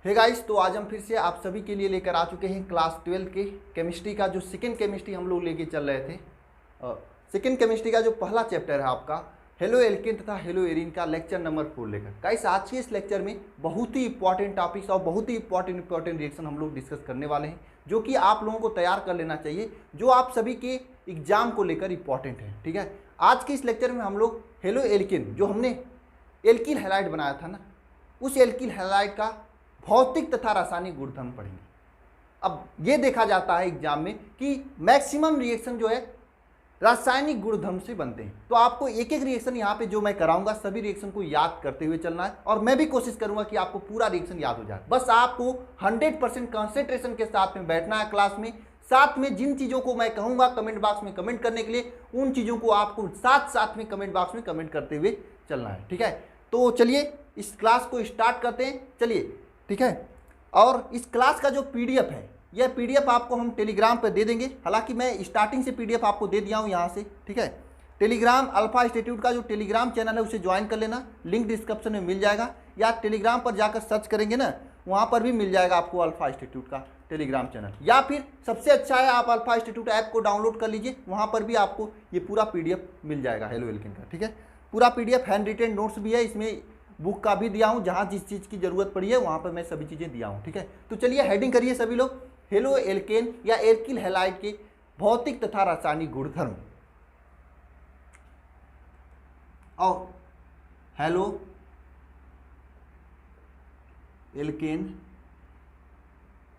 Hey guys, तो आज हम फिर से आप सभी के लिए लेकर आ चुके हैं क्लास 12 के केमिस्ट्री का जो सेकेंड केमिस्ट्री हम लोग लेके चल रहे थे। सेकेंड केमिस्ट्री का जो पहला चैप्टर है आपका हेलो एल्केन तथा हेलो एरीन का लेक्चर नंबर 4 लेकर। गाइस, आज के इस लेक्चर में बहुत ही इंपॉर्टेंट टॉपिक्स और बहुत ही इंपॉर्टेंट रिएक्शन हम लोग डिस्कस करने वाले हैं, जो कि आप लोगों को तैयार कर लेना चाहिए, जो आप सभी के एग्जाम को लेकर इंपॉर्टेंट है। ठीक है, आज के इस लेक्चर में हम लोग हेलो एल्केन, जो हमने एल्किल हैलाइड बनाया था ना, उस एल्किल हैलाइड का भौतिक तथा रासायनिक गुणधर्म पढ़ेंगे। अब ये देखा जाता है एग्जाम में कि मैक्सिमम रिएक्शन जो है रासायनिक गुणधर्म से बनते हैं, तो आपको एक एक रिएक्शन यहाँ पे जो मैं कराऊंगा सभी रिएक्शन को याद करते हुए चलना है, और मैं भी कोशिश करूंगा कि आपको पूरा रिएक्शन याद हो जाए। बस आपको 100% कंसंट्रेशन के साथ में बैठना है क्लास में। साथ में जिन चीज़ों को मैं कहूँगा कमेंट बॉक्स में कमेंट करने के लिए, उन चीज़ों को आपको साथ साथ में कमेंट बॉक्स में कमेंट करते हुए चलना है। ठीक है, तो चलिए इस क्लास को स्टार्ट करते हैं। चलिए, ठीक है, और इस क्लास का जो पीडीएफ है, यह पीडीएफ आपको हम टेलीग्राम पर दे देंगे। हालांकि मैं स्टार्टिंग से पीडीएफ आपको दे दिया हूँ यहाँ से। ठीक है, टेलीग्राम अल्फा इंस्टीट्यूट का जो टेलीग्राम चैनल है उसे ज्वाइन कर लेना, लिंक डिस्क्रिप्शन में मिल जाएगा, या टेलीग्राम पर जाकर सर्च करेंगे ना, वहाँ पर भी मिल जाएगा आपको अल्फा इंस्टीट्यूट का टेलीग्राम चैनल। या फिर सबसे अच्छा है आप अल्फा इंस्टीट्यूट ऐप को डाउनलोड कर लीजिए, वहाँ पर भी आपको ये पूरा पीडीएफ मिल जाएगा हेलो एल्केन का। ठीक है, पूरा पीडीएफ हैंड रिटेन नोट्स भी है, इसमें बुक का भी दिया हूँ, जहाँ जिस चीज़ की जरूरत पड़ी है वहाँ पर मैं सभी चीज़ें दिया हूँ। ठीक है, तो चलिए हेडिंग करिए सभी लोग, हेलो एल्केन या एल्किल हैलाइड के भौतिक तथा रासायनिक गुणधर्म। और हेलो एल्केन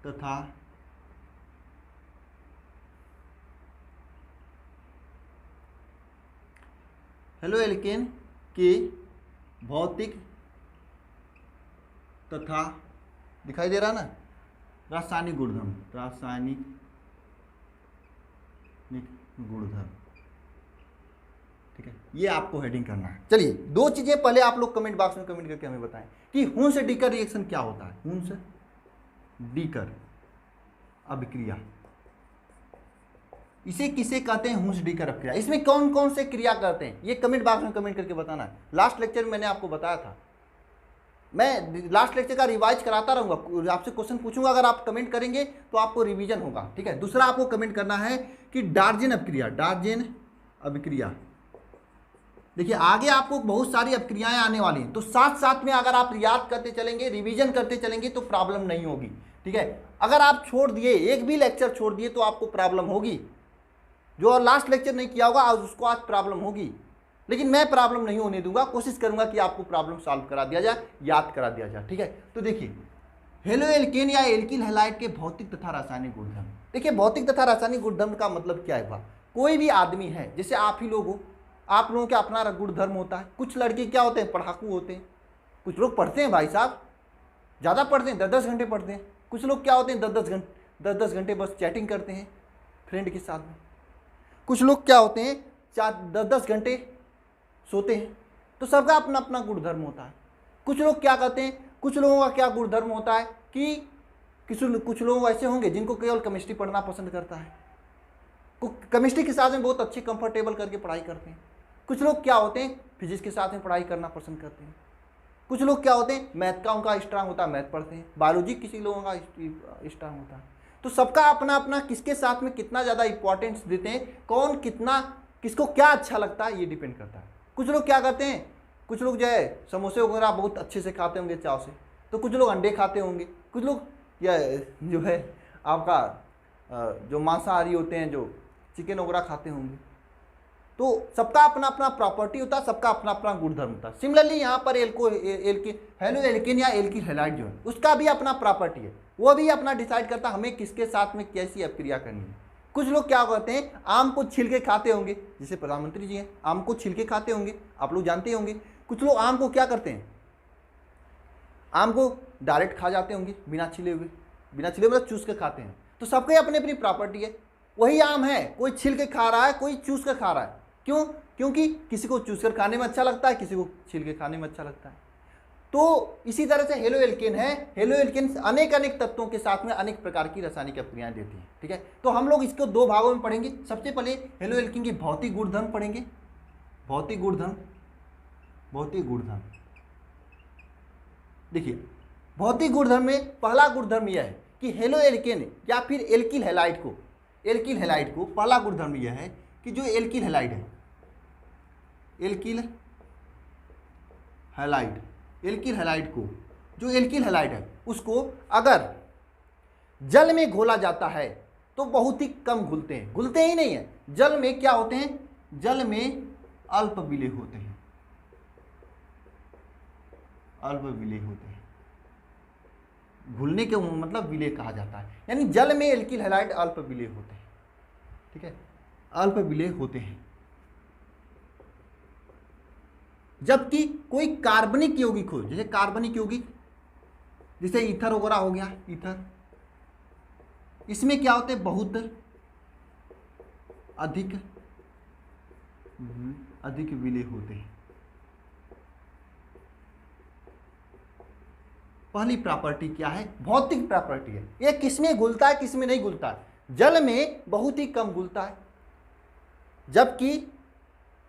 तथा हेलो एल्केन के भौतिक तथा, दिखाई दे रहा ना, रासायनिक गुणधर्म, रासायनिक गुणधर्म। ठीक है, ये आपको हेडिंग करना है। चलिए, दो चीजें पहले आप लोग कमेंट बॉक्स में कमेंट करके हमें बताएं कि हुंस डीकर रिएक्शन क्या होता है। हुंस डीकर अभिक्रिया, इसे किसे कहते हैं? हुंस डीकर अभिक्रिया। इसमें कौन कौन से क्रिया करते हैं, ये कमेंट बॉक्स में कमेंट करके बताना है। लास्ट लेक्चर में मैंने आपको बताया था, मैं लास्ट लेक्चर का रिवाइज कराता रहूंगा, आपसे क्वेश्चन पूछूंगा, अगर आप कमेंट करेंगे तो आपको रिवीजन होगा। ठीक है, दूसरा आपको कमेंट करना है कि डार्जेन अभिक्रिया, डार्जेन अभिक्रिया। देखिए, आगे आपको बहुत सारी अभिक्रियाएं आने वाली हैं, तो साथ साथ में अगर आप याद करते चलेंगे, रिवीजन करते चलेंगे तो प्रॉब्लम नहीं होगी। ठीक है, अगर आप छोड़ दिए, एक भी लेक्चर छोड़ दिए तो आपको प्रॉब्लम होगी। जो लास्ट लेक्चर नहीं किया होगा आज उसको आज प्रॉब्लम होगी, लेकिन मैं प्रॉब्लम नहीं होने दूंगा, कोशिश करूंगा कि आपको प्रॉब्लम सॉल्व करा दिया जाए, याद करा दिया जाए। ठीक है, तो देखिए हेलो एल्केन या एल्किल हैलाइड के भौतिक तथा रासायनिक गुणधर्म। देखिए, भौतिक तथा रासायनिक गुणधर्म का मतलब क्या है? कोई भी आदमी है, जैसे आप ही लोग हो, आप लोगों का अपना गुणधर्म होता है। कुछ लड़के क्या होते हैं? पढ़ाकू होते हैं। कुछ लोग पढ़ते हैं भाई साहब, ज़्यादा पढ़ते हैं, 10-10 घंटे पढ़ते हैं। कुछ लोग क्या होते हैं? 10-10 घंटे बस चैटिंग करते हैं फ्रेंड के साथ में। कुछ लोग क्या होते हैं? 10-10 घंटे सोते हैं। तो सबका अपना अपना गुणधर्म होता है। कुछ लोग क्या करते हैं? कुछ लोगों का क्या गुणधर्म होता है कि कुछ लोग ऐसे होंगे जिनको केवल केमिस्ट्री पढ़ना पसंद करता है, केमिस्ट्री के साथ में बहुत अच्छे कंफर्टेबल करके पढ़ाई करते हैं। कुछ लोग क्या होते हैं? फिजिक्स के साथ में पढ़ाई करना पसंद करते हैं। कुछ लोग क्या होते हैं? मैथ का उनका स्ट्रांग होता है, मैथ पढ़ते हैं। बायोलॉजी किसी लोगों का स्ट्रांग होता है। तो सबका अपना अपना किसके साथ में कितना ज़्यादा इंपॉर्टेंस देते हैं, कौन कितना, किसको क्या अच्छा लगता है, ये डिपेंड करता है। कुछ लोग क्या करते हैं? कुछ लोग जो है समोसे वगैरह बहुत अच्छे से खाते होंगे चाव से, तो कुछ लोग अंडे खाते होंगे। कुछ लोग या जो है आपका जो मांसाहारी होते हैं, जो चिकन वगैरह खाते होंगे। तो सबका अपना अपना प्रॉपर्टी होता है, सबका अपना अपना गुणधर्म होता है। सिमिलरली यहाँ पर हेलो एल्केन या एल्किल हैलाइड जो है उसका भी अपना प्रॉपर्टी है, वो भी अपना डिसाइड करता है हमें किसके साथ में कैसी अभिक्रिया करनी है। कुछ लोग क्या करते हैं? आम को छिल के खाते होंगे, जैसे प्रधानमंत्री जी हैं, आम को छिल के खाते होंगे, आप लोग जानते होंगे। कुछ लोग आम को क्या करते हैं? आम को डायरेक्ट खा जाते होंगे बिना छिले हुए, मतलब चूस के खाते हैं। तो सबके अपनी अपनी प्रॉपर्टी है। वही आम है, कोई छिल के खा रहा है, कोई चूस कर खा रहा है। क्यों? क्योंकि किसी को चूस कर खाने में अच्छा लगता है, किसी को छिल के खाने में अच्छा लगता है। तो इसी तरह से हेलो एल्केन है। हेलो एल्केन अनेक तत्वों के साथ में अनेक प्रकार की रासायनिक अभिक्रियाएं देती हैं। ठीक है, तो हम लोग इसको दो भागों में पढ़ेंगे। सबसे पहले हेलो एल्केन की भौतिक गुणधर्म पढ़ेंगे। भौतिक गुणधर्म देखिए, भौतिक गुणधर्म में पहला गुणधर्म यह है कि हेलो एल्केन या फिर एल्किल हैलाइड को पहला गुणधर्म यह है कि जो एल्किल हैलाइड है, एल्किल हैलाइड है उसको अगर जल में घोला जाता है तो बहुत ही कम घुलते ही नहीं है। जल में क्या होते हैं, जल में अल्प विलेय होते हैं, घुलने के मतलब विलेय कहा जाता है, यानी जल में एल्किल हैलाइड अल्प विलेय होते हैं, ठीक है, अल्प विलेय होते हैं। जबकि कोई कार्बनिक यौगिक हो, जैसे कार्बनिक यौगिक जैसे ईथर वगैरह हो गया, ईथर, इसमें क्या होते हैं, बहुत अधिक विलेय होते हैं। पहली प्रॉपर्टी क्या है, भौतिक प्रॉपर्टी है, ये किसमें घुलता है किसमें नहीं घुलता है। जल में बहुत ही कम घुलता है, जबकि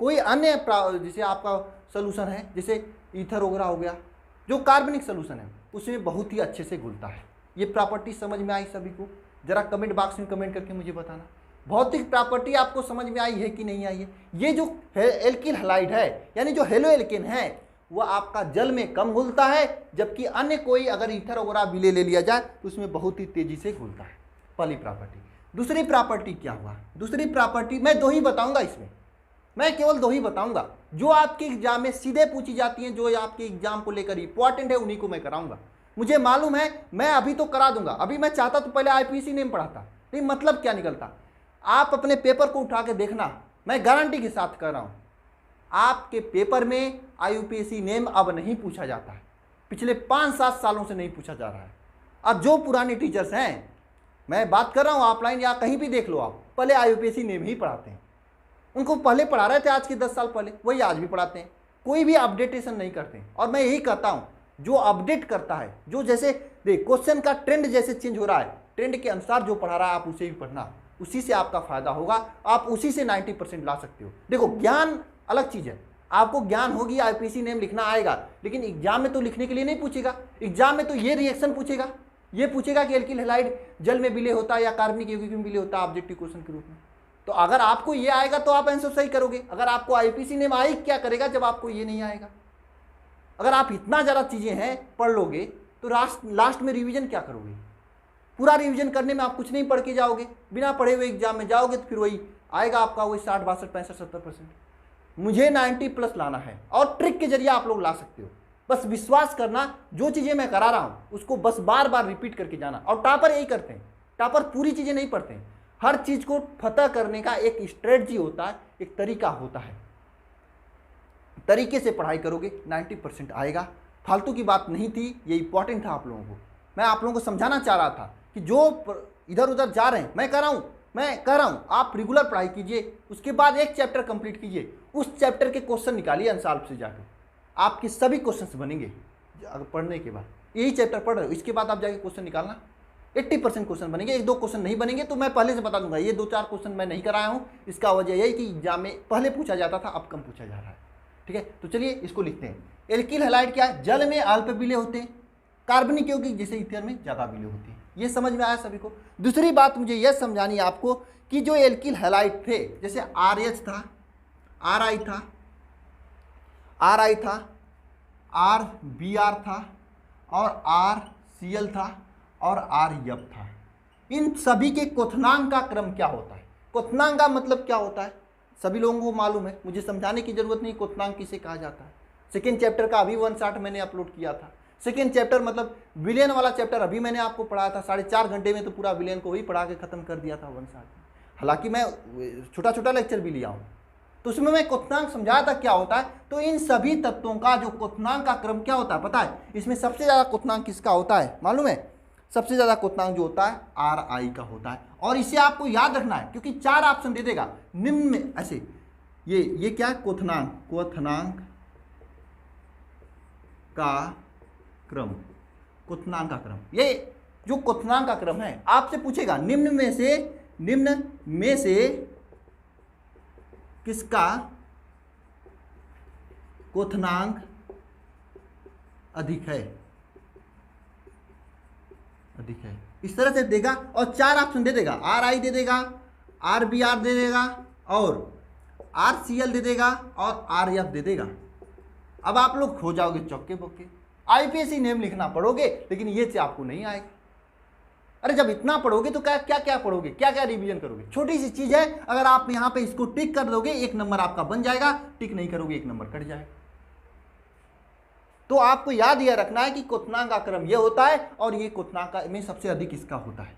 कोई अन्य जैसे आपका सोल्यूशन है, जैसे ईथर वगैरह हो गया, जो कार्बनिक सोल्यूशन है उसमें बहुत ही अच्छे से घुलता है। ये प्रॉपर्टी समझ में आई सभी को? जरा कमेंट बॉक्स में कमेंट करके मुझे बताना, भौतिक प्रॉपर्टी आपको समझ में आई है कि नहीं आई है। ये जो एल्किल हैलाइड है यानी जो हेलो एल्केन है वह आपका जल में कम घुलता है, जबकि अन्य कोई अगर ईथर वगैरह विलेय ले लिया जाए तो उसमें बहुत ही तेजी से घुलता है। पहली प्रॉपर्टी। दूसरी प्रॉपर्टी क्या हुआ, दूसरी प्रॉपर्टी मैं दो ही बताऊंगा, इसमें मैं केवल दो ही बताऊंगा जो आपके एग्जाम में सीधे पूछी जाती हैं, जो आपके एग्जाम को लेकर इंपॉर्टेंट है, उन्हीं को मैं कराऊंगा। मुझे मालूम है मैं अभी तो करा दूंगा, अभी मैं चाहता तो पहले आईपीसी नेम पढ़ाता, लेकिन मतलब क्या निकलता। आप अपने पेपर को उठा के देखना, मैं गारंटी के साथ कर रहा हूं, आपके पेपर में आईयूपीएसी नेम अब नहीं पूछा जाता है, पिछले 5-7 सालों से नहीं पूछा जा रहा है। अब जो पुराने टीचर्स हैं, मैं बात कर रहा हूं ऑफलाइन या कहीं भी देख लो आप, पहले आईयूपीएसी नेम ही पढ़ाते हैं। उनको पहले पढ़ा रहे थे आज के 10 साल पहले, वही आज भी पढ़ाते हैं, कोई भी अपडेटेशन नहीं करते। और मैं यही कहता हूं, जो अपडेट करता है, जो जैसे देख क्वेश्चन का ट्रेंड जैसे चेंज हो रहा है, ट्रेंड के अनुसार जो पढ़ा रहा है आप उसे भी पढ़ना, उसी से आपका फायदा होगा, आप उसी से 90% ला सकते हो। देखो ज्ञान अलग चीज है, आपको ज्ञान होगी, आईपीसी नेम लिखना आएगा, लेकिन एग्जाम में तो लिखने के लिए नहीं पूछेगा। एग्जाम में तो ये रिएक्शन पूछेगा, ये पूछेगा कि एल्किल हैलाइड जल में विलेय होता है या कार्बनिक यौगिक में विलेय होता है, ऑब्जेक्टिव क्वेश्चन के रूप में। तो अगर आपको ये आएगा तो आप आंसर सही करोगे, अगर आपको आईपीसी नेम आई क्या करेगा जब आपको ये नहीं आएगा। अगर आप इतना ज़्यादा चीज़ें हैं पढ़ लोगे तो लास्ट में रिवीजन क्या करोगे, पूरा रिवीजन करने में आप कुछ नहीं पढ़ के जाओगे, बिना पढ़े हुए एग्जाम में जाओगे तो फिर वही आएगा आपका, वही 60, 62, 65, 70%। मुझे 90+ लाना है और ट्रिक के जरिए आप लोग ला सकते हो, बस विश्वास करना, जो चीज़ें मैं करा रहा हूँ उसको बस बार बार रिपीट करके जाना। और टॉपर यही करते हैं, टॉपर पूरी चीज़ें नहीं पढ़ते हैं, हर चीज़ को फतह करने का एक स्ट्रेटजी होता है, एक तरीका होता है, तरीके से पढ़ाई करोगे 90% आएगा। फालतू की बात नहीं थी, ये इंपॉर्टेंट था आप लोगों को, मैं आप लोगों को समझाना चाह रहा था कि जो इधर उधर जा रहे हैं, मैं कह रहा हूँ आप रेगुलर पढ़ाई कीजिए, उसके बाद एक चैप्टर कंप्लीट कीजिए, उस चैप्टर के क्वेश्चन निकालिए आंसर से जाकर, आपके सभी क्वेश्चंस बनेंगे। अगर पढ़ने के बाद यही चैप्टर पढ़ रहे हो, इसके बाद आप जाके क्वेश्चन निकालना, 80% क्वेश्चन बनेंगे, 1-2 क्वेश्चन नहीं बनेंगे तो मैं पहले से बता दूंगा, ये 2-4 क्वेश्चन मैं नहीं कराया हूँ, इसका वजह यही कि एग्जाम में पहले पूछा जाता था, अब कम पूछा जा रहा है। ठीक है, तो चलिए इसको लिखते हैं। एल्किल हैलाइड क्या है, जल में अल्प विलेय होते हैं, कार्बनिक यौगिक जैसे ईथर में ज़्यादा विलेय होती है। ये समझ में आया सभी को? दूसरी बात मुझे यह समझानी है आपको कि जो एल्किल हैलाइड थे, जैसे RH था, RI था, RBr था और RCl था और RF था, इन सभी के क्वथनांक का क्रम क्या होता है? क्वथनांक का मतलब क्या होता है सभी लोगों को मालूम है, मुझे समझाने की जरूरत नहीं, क्वथनांक किसे कहा जाता है। सेकेंड चैप्टर का अभी 1 शॉट मैंने अपलोड किया था, सेकेंड चैप्टर मतलब विलेन वाला चैप्टर अभी मैंने आपको पढ़ाया था, 4.5 घंटे में तो पूरा विलेन को ही पढ़ा के खत्म कर दिया था 1 शॉट में। हालांकि मैं छोटा छोटा लेक्चर भी लिया हूँ, तो उसमें मैं क्वथनांक समझाया था क्या होता है। तो इन सभी तत्वों का जो क्वथनांक का क्रम क्या होता है पता है? इसमें सबसे ज़्यादा क्वथनांक किसका होता है मालूम है? सबसे ज़्यादा क्वथनांक जो होता है RI का होता है। और इसे आपको याद रखना है क्योंकि 4 ऑप्शन दे देगा निम्न में, ऐसे ये क्या है, क्वथनांक का क्रम, क्वथनांक का क्रम, ये जो क्वथनांक का क्रम है आपसे पूछेगा निम्न में से किसका क्वथनांक अधिक है। अधिक है, इस तरह से देगा और 4 ऑप्शन दे देगा, RI दे देगा, RBR दे देगा और RCL दे देगा और RF दे देगा। अब आप लोग खो जाओगे चौके बक्के, IPSC नेम लिखना पढ़ोगे लेकिन ये से आपको नहीं आएगा। अरे जब इतना पढ़ोगे तो क्या क्या क्या पढ़ोगे, क्या क्या रिवीजन करोगे? छोटी सी चीज है, अगर आप यहाँ पे इसको टिक कर दोगे 1 नंबर आपका बन जाएगा, टिक नहीं करोगे 1 नंबर कट जाएगा। तो आपको याद यह रखना है कि क्वथनांक का क्रम यह होता है और ये क्वथनांक में सबसे अधिक इसका होता है,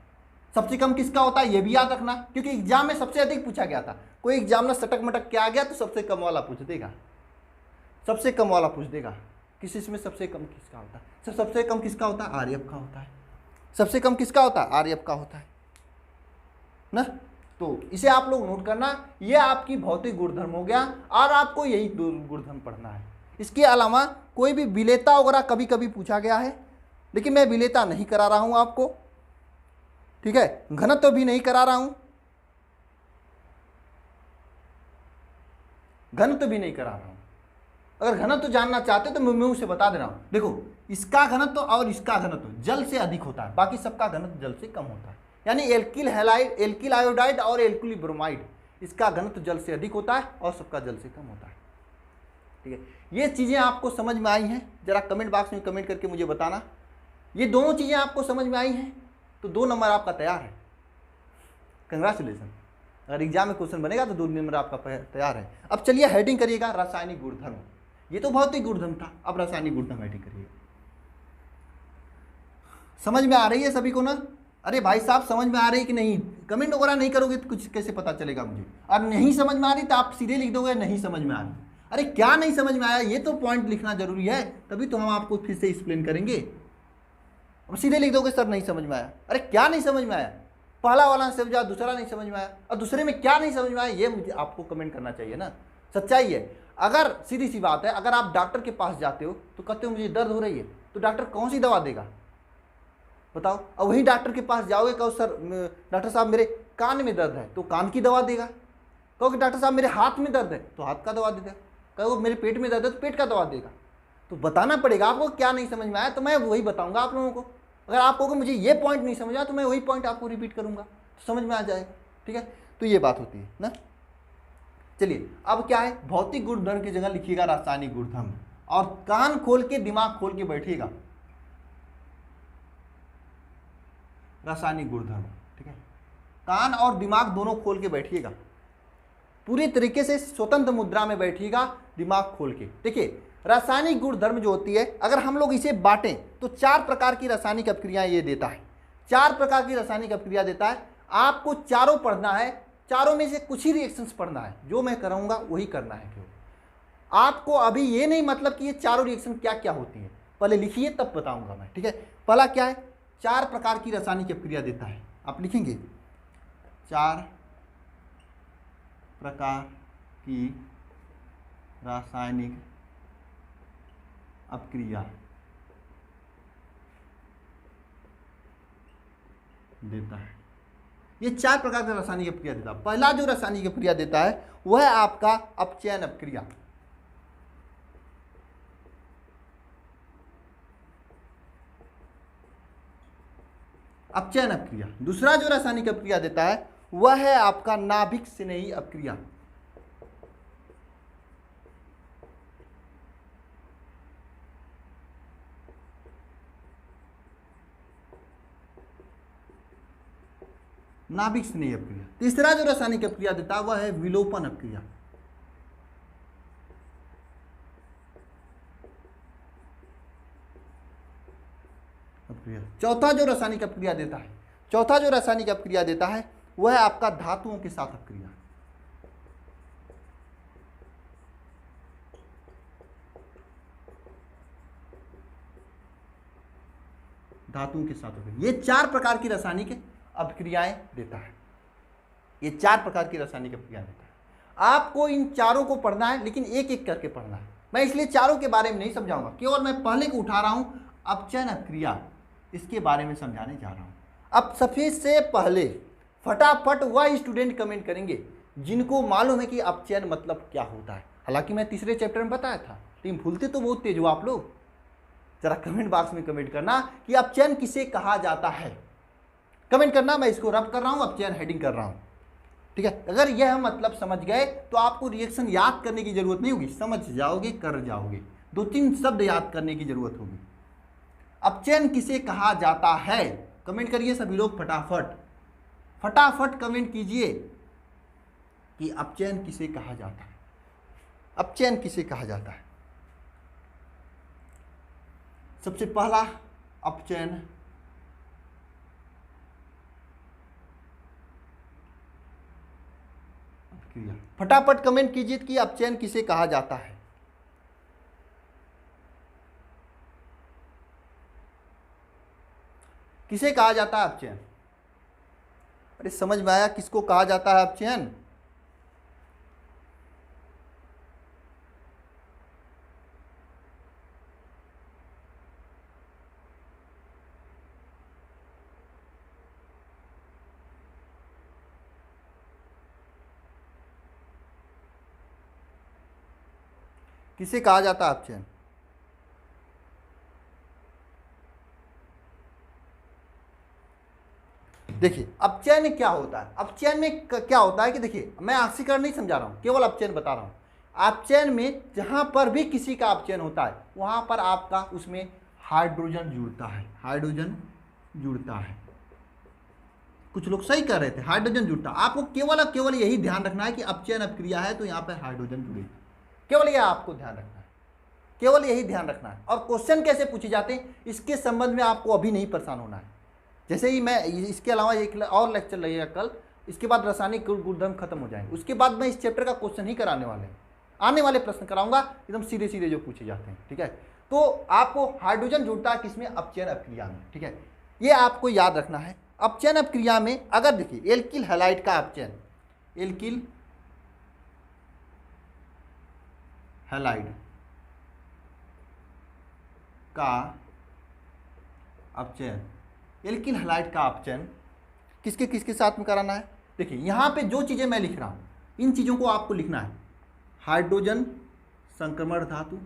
सबसे कम किसका होता है ये भी याद रखना, क्योंकि एग्जाम में सबसे अधिक पूछा गया था। कोई एग्जामिनर सटक मटक के आ गया तो सबसे कम वाला पूछ देगा, सबसे कम वाला पूछ देगा। किसी इसमें सबसे कम किसका होता है? सबसे कम किसका होता है? RF का होता है। सबसे कम किसका होता है? RF का होता है ना। तो इसे आप लोग नोट करना, ये आपकी भौतिक गुणधर्म हो गया और आपको यही 2 गुणधर्म पढ़ना है। इसके अलावा कोई भी विलेयता वगैरह कभी कभी पूछा गया है, लेकिन मैं विलेयता नहीं करा रहा हूं आपको, ठीक है। घनत्व तो भी नहीं करा रहा हूं, घनत्व भी नहीं करा रहा हूं। अगर घनत्व जानना चाहते तो मैं मुंह से बता दे रहा हूं। देखो, इसका घनत्व और इसका घनत्व जल से अधिक होता है, बाकी सबका घनत्व जल से कम होता है। यानी एल्किल हैलाइड, एल्किल आयोडाइड और एल्किल ब्रोमाइड, इसका घनत्व जल से अधिक होता है और सबका जल से कम होता है, ठीक है। ये चीज़ें आपको समझ में आई हैं? जरा कमेंट बॉक्स में कमेंट करके मुझे बताना। ये दोनों चीज़ें आपको समझ में आई हैं तो 2 नंबर आपका तैयार है। कंग्रेचुलेसन। अगर एग्जाम में क्वेश्चन बनेगा तो 2 नंबर आपका तैयार है। अब चलिए हेडिंग करिएगा रासायनिक गुणधर्म। ये तो भौतिक गुणधर्म था, अब रासायनिक गुणधर्म हेडिंग करिएगा। समझ में आ रही है सभी को ना? अरे भाई साहब समझ में आ रही है कि नहीं? कमेंट वगैरह नहीं करोगे तो कुछ कैसे पता चलेगा मुझे? और नहीं समझ में आ रही तो आप सीधे लिख दोगे नहीं समझ में आ रही। अरे क्या नहीं समझ में आया, ये तो पॉइंट लिखना जरूरी है, तभी तो हम आपको फिर से एक्सप्लेन करेंगे। अब सीधे लिख दोगे सर नहीं समझ में आया। अरे क्या नहीं समझ में आया? पहला वाला समझ आया, दूसरा नहीं समझ में आया, और दूसरे में क्या नहीं समझ में आया, ये मुझे आपको कमेंट करना चाहिए ना। सच्चाई है। अगर सीधी सी बात है, अगर आप डॉक्टर के पास जाते हो तो कहते हो मुझे दर्द हो रही है, तो डॉक्टर कौन सी दवा देगा बताओ? और वहीं डॉक्टर के पास जाओगे, कहो सर डॉक्टर साहब मेरे कान में दर्द है, तो कान की दवा देगा। कहोगे डॉक्टर साहब मेरे हाथ में दर्द है, तो हाथ का दवा देगा। कहो मेरे पेट में दर्द है, तो पेट का दवा देगा। तो बताना पड़ेगा आपको क्या नहीं समझ में आया, तो मैं वही बताऊंगा आप लोगों को। अगर आप कहोगे मुझे ये पॉइंट नहीं समझ आया, तो मैं वही पॉइंट आपको रिपीट करूंगा, तो समझ में आ जाएगा, ठीक है। तो ये बात होती है ना। चलिए अब क्या है, भौतिक गुणधर्म की जगह लिखिएगा रासायनिक गुणधर्म, और कान खोल के दिमाग खोल के बैठिएगा, रासायनिक गुणधर्म, ठीक है। कान और दिमाग दोनों खोल के बैठिएगा, पूरी तरीके से स्वतंत्र मुद्रा में बैठिएगा, दिमाग खोल के। देखिए रासायनिक गुणधर्म जो होती है, अगर हम लोग इसे बांटें तो 4 प्रकार की रासायनिक अभिक्रियाएं ये देता है। 4 प्रकार की रासायनिक अभिक्रिया देता है। आपको चारों पढ़ना है, चारों में से कुछ ही रिएक्शंस पढ़ना है, जो मैं कराऊंगा वही करना है। क्यों आपको अभी ये नहीं मतलब कि ये चारों रिएक्शन क्या क्या होती है, पहले लिखिए तब बताऊंगा मैं, ठीक है। पहला क्या है, 4 प्रकार की रासायनिक अभिक्रिया देता है। आप लिखेंगे 4 प्रकार की रासायनिक अभिक्रिया देता है। ये 4 प्रकार का रासायनिक अभिक्रिया देता है। पहला जो रासायनिक अभिक्रिया देता है वह है आपका अपचयन अभिक्रिया। अपचयन अभिक्रिया। दूसरा जो रासायनिक अभिक्रिया देता है वह है आपका नाभिक स्नेही अभिक्रिया। नाभिक स्नेही अभिक्रिया। तीसरा जो रासायनिक अभिक्रिया देता है वह है विलोपन अभिक्रिया। चौथा जो रासायनिक अभिक्रिया देता है, चौथा जो रासायनिक अभिक्रिया देता है वह है आपका धातुओं के साथ अभिक्रिया। धातुओं के साथ अभिक्रिया। ये 4 प्रकार की रासायनिक अभिक्रियाएं देता है। ये 4 प्रकार की रासायनिक अभिक्रिया देता है। आपको इन चारों को पढ़ना है, लेकिन एक एक करके पढ़ना है। मैं इसलिए चारों के बारे में नहीं समझाऊंगा, केवल मैं पहले को उठा रहा हूं, अपचयन अभिक्रिया, इसके बारे में समझाने जा रहा हूं। अब सबसे पहले फटाफट वह स्टूडेंट कमेंट करेंगे जिनको मालूम है कि अपचयन मतलब क्या होता है। हालांकि मैं तीसरे चैप्टर में बताया था, लेकिन भूलते तो बहुत तेज हो आप लोग। जरा कमेंट बॉक्स में कमेंट करना कि अपचयन किसे कहा जाता है। कमेंट करना, मैं इसको रब कर रहा हूँ, अपचयन हेडिंग कर रहा हूँ। ठीक है, अगर यह मतलब समझ गए तो आपको रिएक्शन याद करने की जरूरत नहीं होगी, समझ जाओगे, कर जाओगे। 2-3 शब्द याद करने की जरूरत होगी। अपचयन किसे कहा जाता है, कमेंट करिए सभी लोग फटाफट, फटाफट कमेंट कीजिए कि अपचयन किसे कहा जाता है, अपचयन किसे कहा जाता है। सबसे पहला अपचयन क्रिया, फटाफट कमेंट कीजिए कि अपचयन किसे कहा जाता है। किसे कहा जाता है अपचयन? अरे समझ में आया किसको कहा जाता है अपचयन? किसे कहा जाता है अपचयन? देखिए अपचयन क्या होता है, अपचयन में क्या होता है कि देखिए मैं आंशिकरण नहीं समझा रहा हूं, केवल अपचयन बता रहा हूं। अपचयन में जहां पर भी किसी का अपचयन होता है वहां पर आपका उसमें हाइड्रोजन जुड़ता है, हाइड्रोजन जुड़ता है। कुछ लोग सही कह रहे थे, हाइड्रोजन जुड़ता। आपको केवल यही ध्यान रखना है कि अपचयन अपक्रिया है तो यहाँ पर हाइड्रोजन जुड़ेगा, केवल यह आपको ध्यान रखना है, केवल यही ध्यान रखना है। और क्वेश्चन कैसे पूछे जाते हैं इसके संबंध में आपको अभी नहीं परेशान होना है। जैसे ही मैं इसके अलावा एक और लेक्चर लगेगा कल, इसके बाद रासायनिक गुणधर्म खत्म हो जाएंगे, उसके बाद मैं इस चैप्टर का क्वेश्चन ही कराने वाले हैं, आने वाले प्रश्न कराऊंगा एकदम सीधे सीधे जो पूछे जाते हैं। ठीक है, तो आपको हाइड्रोजन जुड़ता है किसमें? अपचयन अपक्रिया में। ठीक है, ये आपको याद रखना है। अपचयन अपक्रिया में अगर देखिए एल्किल हैलाइड का अपचयन, एल्किल हैलाइड का अपचयन, एल्किल हैलाइड का अपचयन किसके किसके साथ में कराना है? देखिए यहाँ पे जो चीज़ें मैं लिख रहा हूँ इन चीज़ों को आपको लिखना है। हाइड्रोजन संक्रमण धातु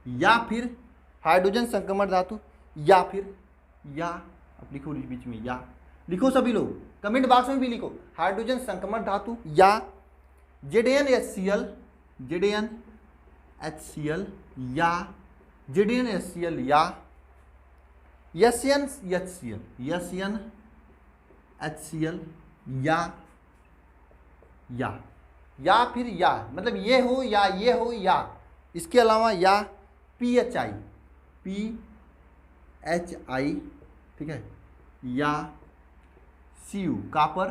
या फिर हाइड्रोजन संक्रमण धातु या फिर या, अब लिखो बीच में या, लिखो सभी लोग कमेंट बॉक्स में भी लिखो, हाइड्रोजन संक्रमण धातु या ZnHCl, ZnHCl या ZnHCl या SnHCl, SnHCl या फिर या, मतलब ये हो या ये हो या, इसके अलावा या PHI, ठीक है, या Cu, कापर,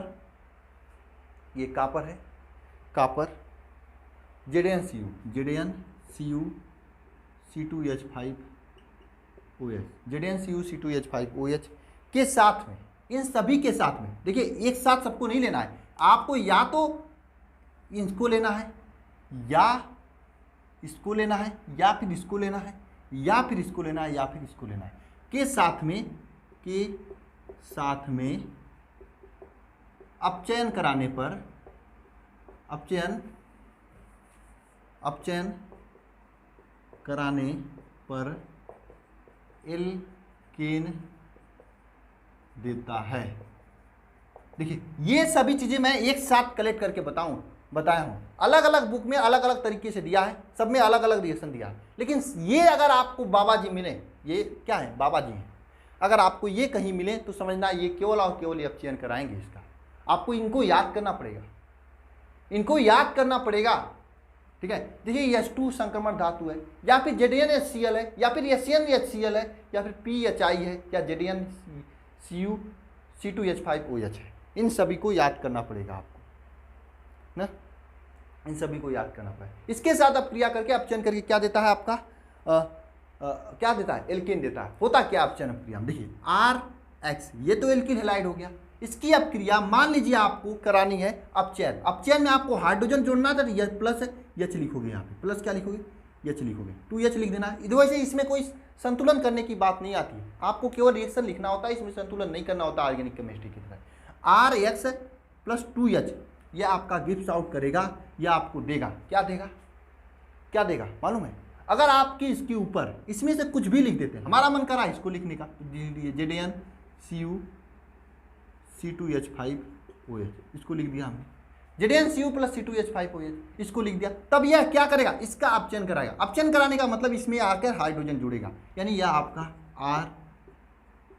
ये कापर है, copper, ZnCu C2H5OH, ZnCu C2H5OH के साथ में, इन सभी के साथ में। देखिए एक साथ सबको नहीं लेना है, आपको या तो इसको लेना है या इसको लेना है या फिर इसको लेना है या फिर इसको लेना है या फिर इसको लेना है, के साथ में अपचयन कराने पर, अपचयन कराने पर एल्केन देता है। देखिए ये सभी चीज़ें मैं एक साथ कलेक्ट करके बताया हूँ, अलग अलग बुक में अलग अलग तरीके से दिया है, सब में अलग अलग रिएक्शन दिया है। लेकिन ये अगर आपको बाबा जी मिले, ये क्या है, बाबा जी हैं, अगर आपको ये कहीं मिले तो समझना ये केवल और केवल अपचयन कराएंगे। इसका आपको इनको याद करना पड़ेगा, इनको याद करना पड़ेगा। ठीक है, देखिए H2 संक्रमण धातु है या फिर ZnHCl है या फिर SnHCl है या फिर PHI है या ZnCu C2H5OH है, इन सभी को याद करना पड़ेगा आपको ना, इन सभी को याद करना पड़ेगा। इसके साथ अब क्रिया करके अपचयन करके क्या देता है आपका, क्या देता है, एल्केन देता है। होता क्या अपचयन अपक्रिया में, देखिए RX, ये तो एल्किल हैलाइड हो गया, इसकी अपक्रिया मान लीजिए आपको करानी है अपचयन। अपचयन में आपको हाइड्रोजन जोड़ना था, H प्लस है, H लिखोगे, यहाँ पे प्लस क्या लिखोगे, H लिखोगे, 2H लिख देना है। वैसे इसमें कोई संतुलन करने की बात नहीं आती है, आपको केवल रिएक्शन लिखना होता है, इसमें संतुलन नहीं करना होता ऑर्गेनिक केमिस्ट्री की तरह। RX प्लस 2H ये आपका गिव्स आउट करेगा, या आपको देगा, क्या देगा, क्या देगा मालूम है? अगर आपकी इसके ऊपर इसमें से कुछ भी लिख देते हैं, हमारा मन करा इसको लिखने का, ZnCu C2H5OH, इसको लिख दिया हमने, ZnCu + C2H5OH, इसको लिख दिया। तब यह क्या करेगा? इसका अपचयन कराएगा। अपचयन कराने का मतलब इसमें आकर हाइड्रोजन जुड़ेगा, यानी यह आपका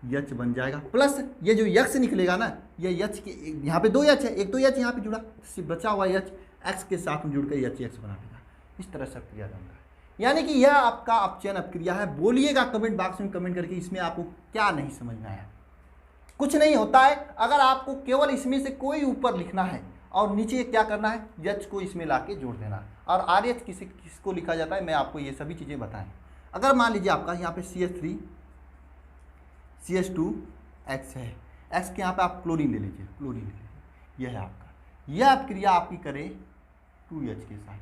RH बन जाएगा, प्लस ये जो X निकलेगा ना, ये H के यहाँ पे 2 H है, एक तो H यहाँ पे जुड़ा, सिर्फ बचा हुआ H X के साथ में जुड़कर HX बना देगा। इस तरह से अपक्रिया बनता है, यानी कि यह आपका अपचयन अपक्रिया है। बोलिएगा कमेंट बॉक्स में कमेंट करके इसमें आपको क्या नहीं समझ में आया। कुछ नहीं होता है, अगर आपको केवल इसमें से कोई ऊपर लिखना है और नीचे क्या करना है, H को इसमें ला के जोड़ देना। और RH किसको लिखा जाता है, मैं आपको ये सभी चीज़ें बताएं। अगर मान लीजिए आपका यहाँ पे CH3 CH2X है, X के यहाँ पे आप क्लोरीन ले लीजिए, क्लोरीन ले लीजिए, यह है आपका, यह अपक्रिया आपकी करे 2H के साथ,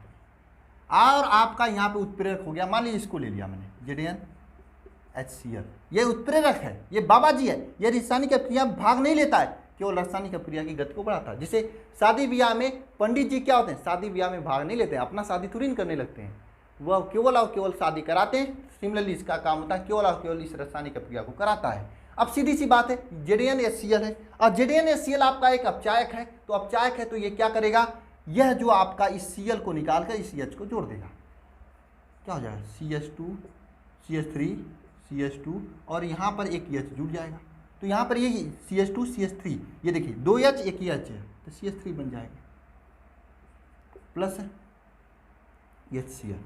और आपका यहाँ पे उत्प्रेरक हो गया। मान लीजिए इसको ले लिया मैंने ZnHCl, ये उत्प्रेरक है, ये बाबा जी है, ये रासायनिक अपक्रिया भाग नहीं लेता है, केवल रासायनिक अपक्रिया की गति को बढ़ाता है। जैसे शादी ब्याह में पंडित जी क्या होते हैं, शादी ब्याह में भाग नहीं लेते हैं, अपना शादी थोड़ी करने लगते हैं, वह केवल और केवल शादी कराते हैं। सिमिलरली इसका काम होता है केवल और केवल इस रासायनिक अपक्रिया को कराता है। अब सीधी सी बात है, ZnHCl है, और ZnHCl आपका एक अपचायक है, तो अपचायक है तो ये क्या करेगा, यह जो आपका इस Cl को निकाल कर इस H को जोड़ देगा, क्या हो जाएगा CH2 CH3 CH2, और यहाँ पर एक H जुड़ जाएगा, तो यहाँ पर ये CH2 CH3, ये देखिए 2 H एक ही H है, तो CH3 बन जाएगा, प्लस है HCl।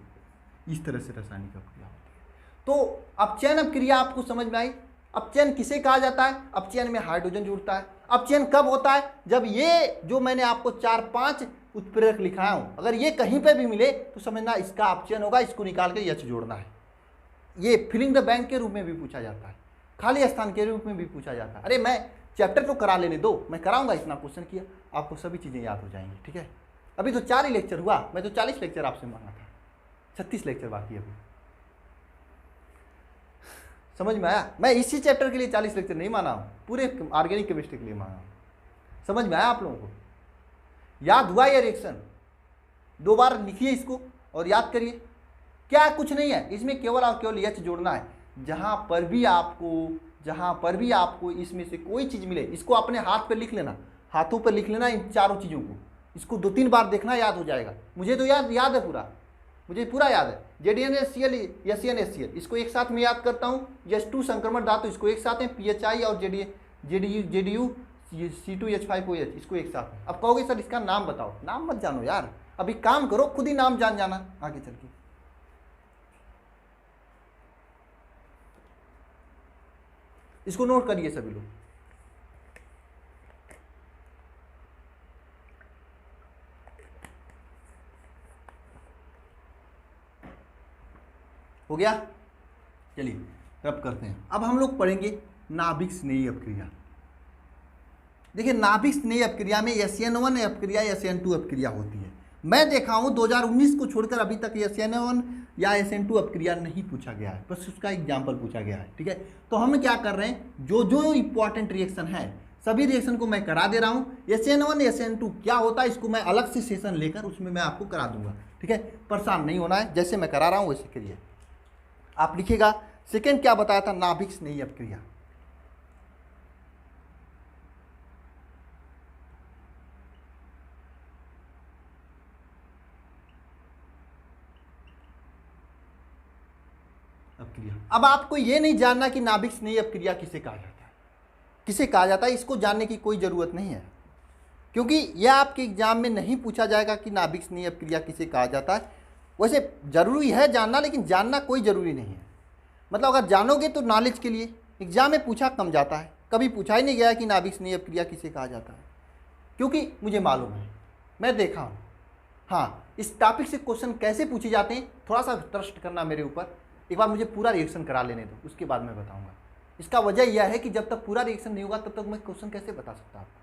इस तरह से रासायनिक अपक्रिया होती है। तो अपचयन अपक्रिया आपको समझ में आई। अपचयन किसे कहा जाता है? अपचयन में हाइड्रोजन जुड़ता है। अपचयन कब होता है? जब ये जो मैंने आपको 4-5 उत्प्रेरक लिखाया हूँ, अगर ये कहीं पे भी मिले तो समझना इसका अपचयन होगा, इसको निकाल के H जोड़ना है। ये फिलिंग द बैंक के रूप में भी पूछा जाता है, खाली स्थान के रूप में भी पूछा जाता है। अरे मैं चैप्टर तो करा लेने दो, मैं कराऊंगा, इतना क्वेश्चन किया, आपको सभी चीज़ें याद हो जाएंगी। ठीक है, अभी तो 4 ही लेक्चर हुआ, मैं तो 40 लेक्चर आपसे मांगा था, 36 लेक्चर बाकी है अभी। समझ में आया? मैं इसी चैप्टर के लिए 40 लेक्चर नहीं माना हूँ, पूरे ऑर्गेनिक केमिस्ट्री के लिए माना हूँ। समझ में आया आप लोगों को? याद हुआ ये रिएक्शन? 2 बार लिखिए इसको और याद करिए। क्या कुछ नहीं है इसमें, केवल और केवल H जोड़ना है। जहाँ पर भी आपको इसमें से कोई चीज़ मिले, इसको अपने हाथ पर लिख लेना, हाथों पर लिख लेना इन चारों चीज़ों को। इसको 2-3 बार देखना, याद हो जाएगा। मुझे तो याद है पूरा, मुझे पूरा याद है। ZnHCl SnHCl, इसको एक साथ में याद करता हूँ। H2 संक्रमण धातु, इसको एक साथ में PHI और ZU C2H5OH, इसको एक साथ में। अब कहोगे सर इसका नाम बताओ, नाम मत जानो यार, अभी काम करो, खुद ही नाम जान जाना आगे चल के। इसको नोट करिए सभी लोग। हो गया? चलिए रब करते हैं। अब हम लोग पढ़ेंगे नाभिक स्नेही अपक्रिया। देखिए नाभिक स्नेही अपक्रिया में SN1 अपक्रिया SN2 अपक्रिया होती है। मैं देखा हूँ 2019 को छोड़कर अभी तक SN1 या SN2 अपक्रिया नहीं पूछा गया है, बस उसका एग्जाम्पल पूछा गया है। ठीक है, तो हम क्या कर रहे हैं, जो जो इंपॉर्टेंट रिएक्शन है सभी रिएक्शन को मैं करा दे रहा हूँ। SN1 SN2 क्या होता है इसको मैं अलग से सेशन लेकर उसमें मैं आपको करा दूंगा। ठीक है, परेशान नहीं होना है, जैसे मैं करा रहा हूँ वैसे करिए। आप लिखिएगा सेकेंड क्या बताया था, नाभिक स्नेही अपक्रिया। अपक्रिया। अब आपको ये नहीं जानना कि नाभिक स्नेही अपक्रिया किसे कहा जाता है, किसे कहा जाता है, इसको जानने की कोई ज़रूरत नहीं है, क्योंकि यह आपके एग्जाम में नहीं पूछा जाएगा कि नाभिक स्नेही अपक्रिया किसे कहा जाता है। वैसे ज़रूरी है जानना, लेकिन जानना कोई ज़रूरी नहीं है। मतलब अगर जानोगे तो नॉलेज के लिए, एग्जाम में पूछा कम जाता है, कभी पूछा ही नहीं गया कि नाभिक स्नेही अपक्रिया किसे कहा जाता है, क्योंकि मुझे मालूम है, मैं देखा हूँ। हाँ, इस टॉपिक से क्वेश्चन कैसे पूछे जाते हैं थोड़ा सा ट्रस्ट करना मेरे ऊपर, एक बार मुझे पूरा रिएक्शन करा लेने दो, उसके बाद मैं बताऊँगा। इसका वजह यह है कि जब तक पूरा रिएक्शन नहीं होगा तब तक मैं क्वेश्चन कैसे बता सकता आपको।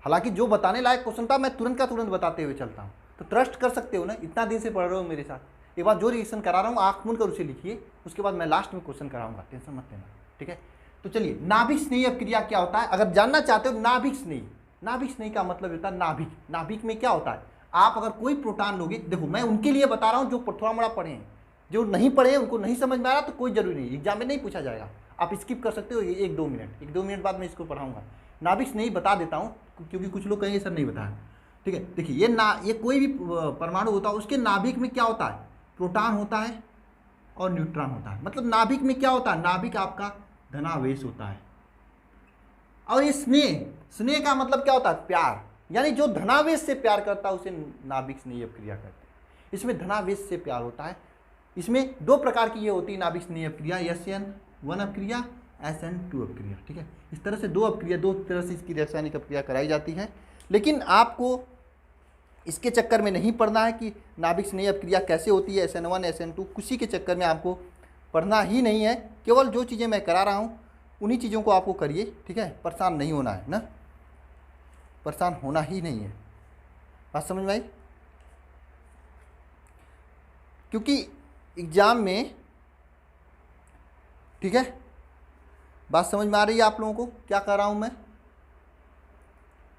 हालांकि जो बताने लायक क्वेश्चन था मैं तुरंत का तुरंत बताते हुए चलता हूँ, तो ट्रस्ट कर सकते हो ना, इतना दिन से पढ़ रहे हो मेरे साथ। एक बार जो रिएक्शन करा रहा हूँ आँख मूंद कर उसे लिखिए, उसके बाद मैं लास्ट में क्वेश्चन कराऊंगा, टेंशन मत लेना। ठीक है, तो चलिए नाभिक स्नेही अपक्रिया क्या होता है, अगर जानना चाहते हो नाभिक स्नेही। नाभिक स्नेही का मतलब होता है नाभिक, नाभिक में क्या होता है, आप अगर कोई प्रोटॉन लोगे, देखो मैं उनके लिए बता रहा हूँ जो थोड़ा मोड़ा पढ़े हैं, जो नहीं पढ़े हैं उनको नहीं समझ में आ रहा तो कोई जरूरी नहीं, एग्जाम में नहीं पूछा जाएगा, आप स्किप कर सकते हो 1-2 मिनट बाद मैं इसको पढ़ाऊंगा। नाभिक नहीं बता देता हूँ क्योंकि कुछ लोग कहेंगे सर नहीं बताया, ठीक है। देखिए ये कोई भी परमाणु होता है उसके नाभिक में क्या होता है, प्रोटॉन होता है और न्यूट्रॉन होता है। मतलब नाभिक में क्या होता है, नाभिक आपका धनावेश होता है। और ये स्नेह का मतलब क्या होता है, प्यार, यानी जो धनावेश से प्यार करता है उसे नाभिक स्नेह अपक्रिया कहते हैं। इसमें धनावेश से प्यार होता है। इसमें 2 प्रकार की ये होती है नाभिक स्नेह अपक्रिया, SN1 अपक्रिया, SN2 अपक्रिया, ठीक है। इस तरह से 2 अपक्रिया, 2 तरह से इसकी रासायनिक अपक्रिया कराई जाती है। लेकिन आपको इसके चक्कर में नहीं पढ़ना है कि नाभिक स्नेह अपक्रिया कैसे होती है, SN1 SN2, किसी के चक्कर में आपको पढ़ना ही नहीं है। केवल जो चीज़ें मैं करा रहा हूँ उन्हीं चीज़ों को आपको करिए, ठीक है। परेशान नहीं होना है ना, परेशान होना ही नहीं है। बात समझ में आई? क्योंकि एग्जाम में, ठीक है, बात समझ में आ रही है आप लोगों को क्या कर रहा हूँ मैं,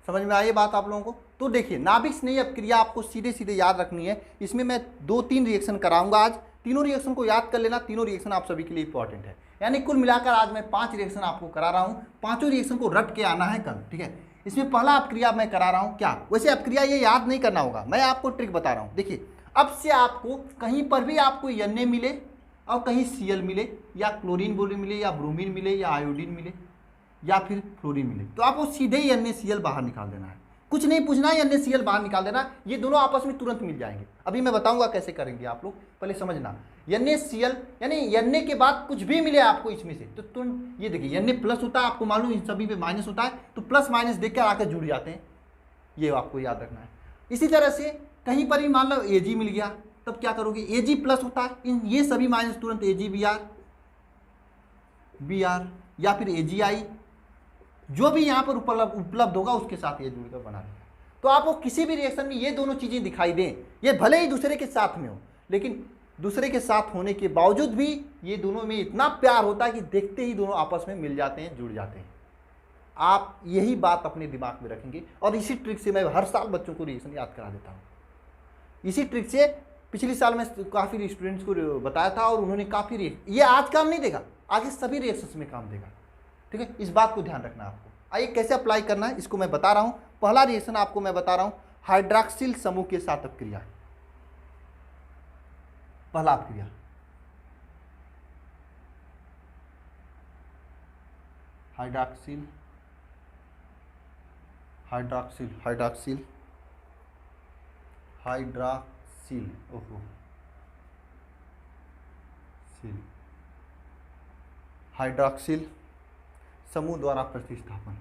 समझ में आई है बात आप लोगों को? तो देखिए नाभिक स्नेह अपक्रिया आपको सीधे सीधे याद रखनी है। इसमें मैं 2-3 रिएक्शन कराऊंगा आज, तीनों रिएक्शन को याद कर लेना, तीनों रिएक्शन आप सभी के लिए इंपॉर्टेंट है। यानी कुल मिलाकर आज मैं 5 रिएक्शन आपको करा रहा हूँ, 5 रिएक्शन को रट के आना है कल, ठीक है। इसमें पहला अपक्रिया मैं करा रहा हूँ क्या, वैसे अपक्रिया ये याद नहीं करना होगा, मैं आपको ट्रिक बता रहा हूँ। देखिए अब से आपको कहीं पर भी आपको Na मिले और कहीं Cl मिले या क्लोरीन बोरिन मिले या ब्रोमीन मिले या आयोडीन मिले या फिर फ्लोरीन मिले, तो आपको सीधे ही NaCl बाहर निकाल देना है, कुछ नहीं पूछना है, NaCl बाहर निकाल देना। ये दोनों आपस में तुरंत मिल जाएंगे। अभी मैं बताऊंगा कैसे करेंगे, आप लोग पहले समझना। NaCl यानी Na के बाद कुछ भी मिले आपको इसमें से, तो तुरंत ये देखिए Na प्लस होता है, आपको मालूम इन सभी पे माइनस होता है, तो प्लस माइनस देख कर आकर जुड़ जाते हैं, ये आपको याद रखना है। इसी तरह से कहीं पर भी मान लो Ag मिल गया, तब क्या करोगे, Ag प्लस होता है, इन ये सभी माइनस तुरंत AgBr या फिर AgI, जो भी यहाँ पर उपलब्ध होगा उसके साथ ये जुड़कर बना देगा। तो आपको किसी भी रिएक्शन में ये दोनों चीज़ें दिखाई दें, ये भले ही दूसरे के साथ में हो, लेकिन दूसरे के साथ होने के बावजूद भी ये दोनों में इतना प्यार होता है कि देखते ही दोनों आपस में मिल जाते हैं, जुड़ जाते हैं। आप यही बात अपने दिमाग में रखेंगे और इसी ट्रिक से मैं हर साल बच्चों को रिएक्शन याद करा देता हूँ। इसी ट्रिक से पिछले साल मैं काफ़ी स्टूडेंट्स को बताया था और उन्होंने काफ़ी ये आज काम नहीं देगा, आगे सभी रिएक्शंस में काम देगा, ठीक है। इस बात को ध्यान रखना आपको। आइए कैसे अप्लाई करना है इसको मैं बता रहा हूँ। पहला रिएक्शन आपको मैं बता रहा हूँ हाइड्रॉक्सिल समूह के साथ अपक्रिया। पहला अपक्रिया हाइड्रॉक्सिल हाइड्रॉक्सिल हाइड्रॉक्सिल हाइड्रॉक्सिल ओहो सिल हाइड्रॉक्सिल समूह द्वारा प्रतिस्थापन।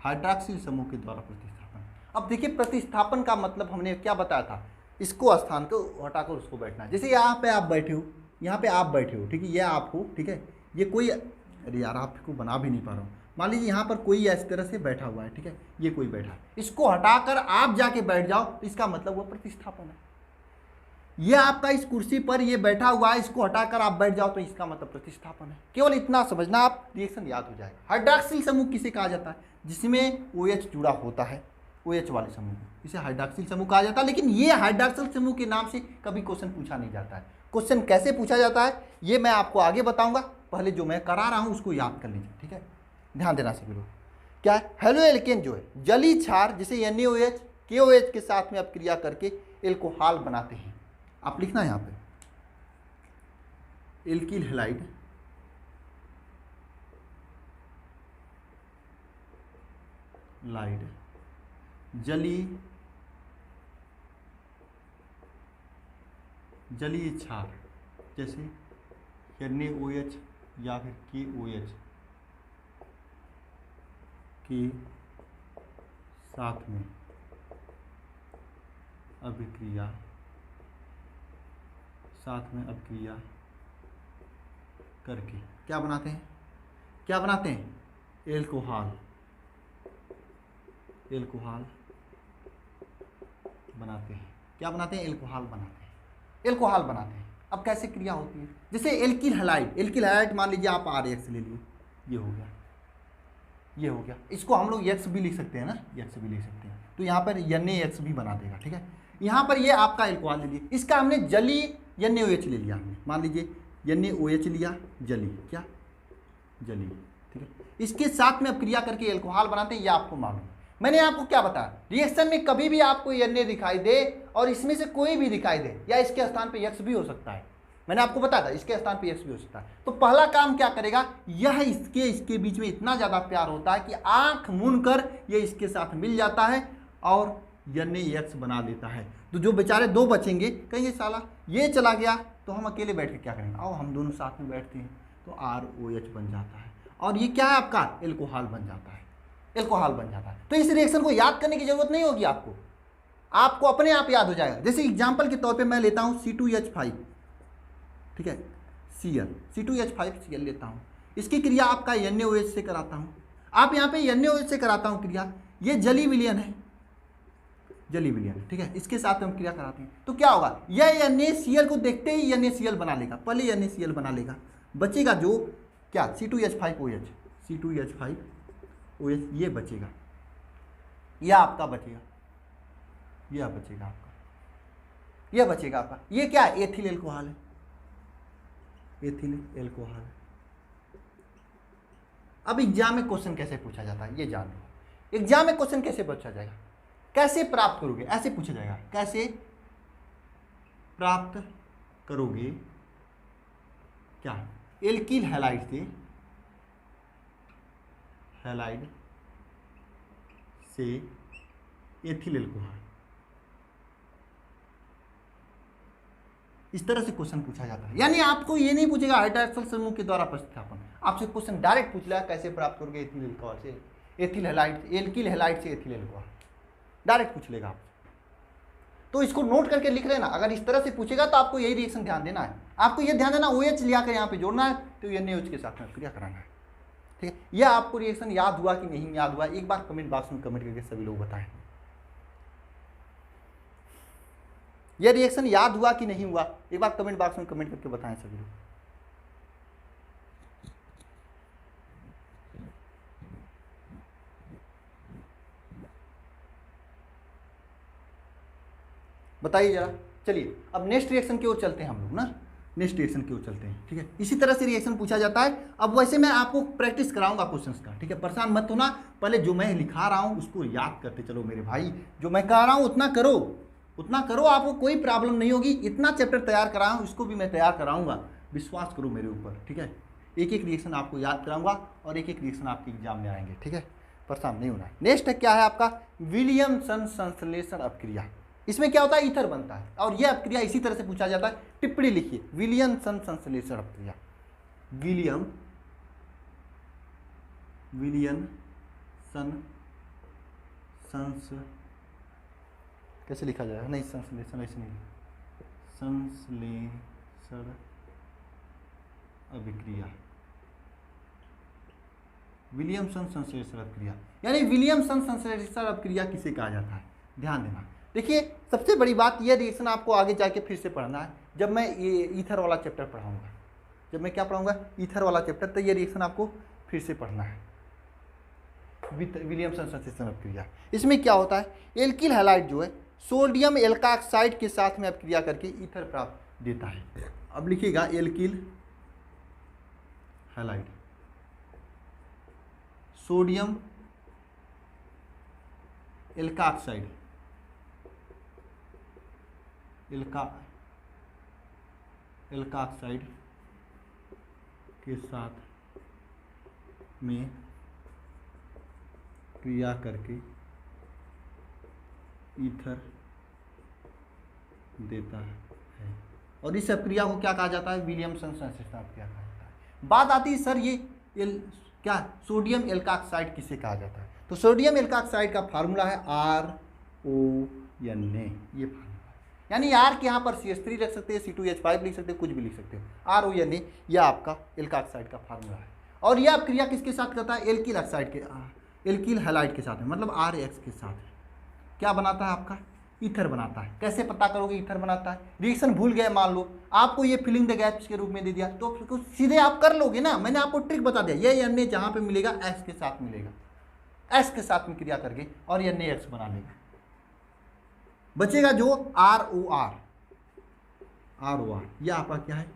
हाइड्रॉक्सिल समूह के द्वारा प्रतिस्थापन। अब देखिए प्रतिस्थापन का मतलब हमने क्या बताया था, इसको स्थान को हटाकर उसको बैठना है। जैसे यहाँ पे आप बैठे हो, यहाँ पे आप बैठे हो, ठीक है, ये आप हो, ठीक है, ये कोई, अरे यार आपको बना भी नहीं पा रहा हूँ, मान लीजिए यहाँ पर कोई इस तरह से बैठा हुआ है, ठीक है, ये कोई बैठा है, इसको हटाकर आप जाके बैठ जाओ तो इसका मतलब वो प्रतिस्थापन है। ये आपका इस कुर्सी पर ये बैठा हुआ है, इसको हटाकर आप बैठ जाओ तो इसका मतलब प्रतिस्थापन है। केवल इतना समझना, आप रिएक्शन याद हो जाएगा। हाइड्रॉक्सिल समूह किसे कहा जाता है, जिसमें OH जुड़ा होता है, OH वाले समूह को, इसे हाइड्रॉक्सिल समूह कहा जाता है। लेकिन ये हाइड्रॉक्सिल समूह के नाम से कभी क्वेश्चन पूछा नहीं जाता है। क्वेश्चन कैसे पूछा जाता है ये मैं आपको आगे बताऊंगा, पहले जो मैं करा रहा हूँ उसको याद कर लीजिए, ठीक है, ध्यान देना सभी लोग। क्या है, हेलो एल्केन जो है जली क्षार जिसे NaOH KOH के साथ में अपक्रिया करके एल्कोहल बनाते हैं। आप लिखना है यहाँ पे एल्किल हैलाइड लाइड जलीय क्षार जैसे NaOH या फिर KOH के साथ में अभिक्रिया करके क्या बनाते हैं, एल्कोहल बनाते हैं। क्या बनाते हैं, एल्कोहल बनाते हैं। अब कैसे क्रिया होती है, जैसे एल्किल हैलाइड मान लीजिए आप RX ले लिए, ये हो गया, ये हो गया, इसको हम लोग X भी लिख सकते हैं ना, X भी लिख सकते हैं, तो यहाँ पर NaX भी बना देगा, ठीक है। यहाँ पर ये आपका एल्कोहल ले लिया, इसका हमने जली NaOH ले लिया, हमने मान लीजिए NaOH लिया, जली, क्या जली, ठीक है। इसके साथ में अब क्रिया करके एल्कोहल बनाते हैं, ये आपको मालूम। मैंने आपको क्या बताया, रिएक्शन में कभी भी आपको Na दिखाई दे और इसमें से कोई भी दिखाई दे, या इसके स्थान पे X भी हो सकता है, मैंने आपको बताया था इसके स्थान पे X भी हो सकता है, तो पहला काम क्या करेगा, यह इसके बीच में इतना ज़्यादा प्यार होता है कि आंख मूंद कर ये इसके साथ मिल जाता है और NaX बना देता है। तो जो बेचारे दो बचेंगे, कहेंगे साला ये चला गया तो हम अकेले बैठ के क्या करेंगे, आओ हम दोनों साथ में बैठते हैं, तो ROH बन जाता है और ये क्या है आपका एल्कोहल बन जाता है, एल्कोहल बन जाता है। तो इस रिएक्शन को याद करने की जरूरत नहीं होगी आपको, आपको अपने आप याद हो जाएगा। जैसे एग्जांपल के तौर पे मैं लेता हूँ C2H5, ठीक है, C2H5Cl लेता हूँ, इसकी क्रिया आपका NaOH से कराता हूँ, आप यहाँ पे NaOH से कराता हूँ क्रिया, ये जली विलयन है, जली विलयन, ठीक है, इसके साथ हम क्रिया कराते हैं, तो क्या होगा, यह NaCl को देखते ही NaCl बना लेगा, पहले NaCl बना लेगा, बचेगा जो क्या C2H5OH, C2H5OH ये बचेगा, यह आपका बचेगा, यह बचेगा आपका, यह बचेगा आपका, ये क्या है, एथिल एल्कोहल है, एथिल एल्कोहल है। अब एग्जाम में क्वेश्चन कैसे पूछा जाता है ये जान लो, एग्जाम में क्वेश्चन कैसे पूछा जाएगा, कैसे प्राप्त करोगे, ऐसे पूछा जाएगा, कैसे प्राप्त करोगे क्या, एल्किल हैलाइड से, हैलाइड से एथिल एल्कोहल, इस तरह से क्वेश्चन पूछा जाता है। यानी आपको ये नहीं पूछेगा हाइड्रोक्सिल समूह के द्वारा प्रतिस्थापन, आपसे क्वेश्चन डायरेक्ट पूछ लेगा कैसे प्राप्त करोगे एथिल एल्कोहल से, एथिल हैलाइड, एल्किल हैलाइड से एथिल एल्कोहल, डायरेक्ट पूछ लेगा आपसे। तो इसको नोट करके लिख लेना, अगर इस तरह से पूछेगा तो आपको यही रिएक्शन ध्यान देना है, आपको ये ध्यान देना OH लिया कर यहाँ पे जोड़ना है, तो NaOH के साथ में क्रिया कराना है, ठीक है। यह आपको रिएक्शन याद हुआ कि नहीं याद हुआ, एक बार कमेंट बॉक्स में कमेंट करके सभी लोग बताएं, यह रिएक्शन याद हुआ कि नहीं हुआ, एक बार कमेंट बॉक्स में कमेंट करके बताएं सभी लोग। बताइए जरा। चलिए अब नेक्स्ट रिएक्शन की ओर चलते हैं हम लोग ना, नेक्स्ट रिएक्शन की ओर चलते हैं, ठीक है। इसी तरह से रिएक्शन पूछा जाता है। अब वैसे मैं आपको प्रैक्टिस कराऊंगा क्वेश्चंस का, ठीक है, परेशान मत होना, पहले जो मैं लिखा रहा हूँ उसको याद करते चलो मेरे भाई, जो मैं कह रहा हूँ उतना करो, उतना करो, आपको कोई प्रॉब्लम नहीं होगी। इतना चैप्टर तैयार कराऊँ, इसको भी मैं तैयार कराऊंगा, विश्वास करो मेरे ऊपर, ठीक है। एक एक रिएक्शन आपको याद कराऊंगा और एक एक रिएक्शन आपके एग्जाम में आएंगे, ठीक है, परेशान नहीं होना है। नेक्स्ट क्या है आपका, विलियमसन संश्लेषण अपक्रिया। इसमें क्या होता है, ईथर बनता है और यह अपक्रिया इसी तरह से पूछा जाता है। टिप्पणी लिखिए, विलियमसन संश्लेषण अपक्रिया, विलियमसन कैसे लिखा जाएगा, नहीं संश्लेषण ऐसे नहीं, संश्लेषण अभिक्रिया, विलियमसन संश्लेषण अपक्रिया, यानी विलियमसन संश्लेषण अपक्रिया किसे कहा जाता है, ध्यान देना। देखिए सबसे बड़ी बात, यह रिएक्शन आपको आगे जाके फिर से पढ़ना है, जब मैं ये ईथर वाला चैप्टर पढ़ाऊंगा, जब मैं क्या पढ़ाऊंगा, ईथर वाला चैप्टर, तो ये रिएक्शन आपको फिर से पढ़ना है, विलियमसन संश्लेषण अपक्रिया। इसमें क्या होता है, एल्किल हैलाइड जो है सोडियम एल्काक्साइड के साथ में अपक्रिया करके ईथर प्राप्त देता है। अब लिखिएगा एल्किल हैलाइड, सोडियम एल्काक्साइड, एल्काक्साइड के साथ में क्रिया करके ईथर देता है और इस अपक्रिया को क्या कहा जाता है, विलियमसन संश्लेषण अपक्रिया कहा जाता है। बात आती है सर ये क्या सोडियम एल्काक्साइड किसे कहा जाता है, तो सोडियम एल्काक्साइड का फार्मूला है RONA, ये फार्मूला, यानी R के यहाँ पर CH3 रख सकते हैं, C2H5 लिख सकते हैं, कुछ भी लिख सकते हो, RONA यह आपका एल्काक्साइड का फार्मूला है। और यह अपक्रिया किसके साथ करता है, एल्किल ऑक्साइड के, एल्किल हैलाइड के साथ है, मतलब RX के साथ है। क्या बनाता है आपका ईथर बनाता है। कैसे पता करोगे ईथर बनाता है? रिएक्शन भूल गए, मान लो आपको ये फिलिंग द गैप्स के रूप में दे दिया, तो सीधे आप कर लोगे ना। मैंने आपको ट्रिक बता दिया, ये Na जहाँ पे मिलेगा S के साथ मिलेगा, S के साथ में क्रिया करके और ये Na बना लेगा। बचेगा जो ROR, ये आपका क्या है?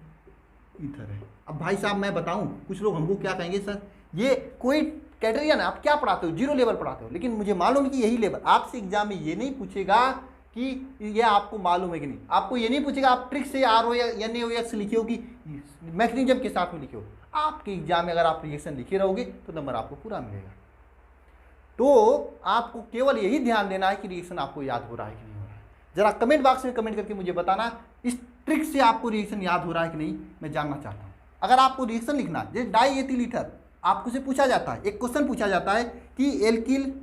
ईथर है। अब भाई साहब मैं बताऊं, कुछ लोग हमको क्या कहेंगे, सर ये कोई कैटेरिया ना, आप क्या पढ़ाते हो, 0 लेवल पढ़ाते हो। लेकिन मुझे मालूम है कि यही लेवल, आपसे एग्जाम में ये नहीं पूछेगा कि ये आपको मालूम है कि नहीं, आपको ये नहीं पूछेगा आप ट्रिक से RO या NaOH लिखे हो कि मैकेनिज्म के साथ में लिखे हो। आपके एग्जाम में अगर आप रिएक्शन लिखे रहोगे तो नंबर आपको पूरा मिलेगा। तो आपको केवल यही ध्यान देना है कि रिएक्शन आपको याद हो रहा है कि नहीं हो रहा है। जरा कमेंट बॉक्स में कमेंट करके मुझे बताना, इस ट्रिक से आपको रिएक्शन याद हो रहा है कि नहीं, मैं जानना चाहता हूँ। अगर आपको रिएक्शन लिखना है, जैसे डाई एथिल ईथर, आपको से पूछा जाता है, एक क्वेश्चन पूछा जाता है कि एल्किल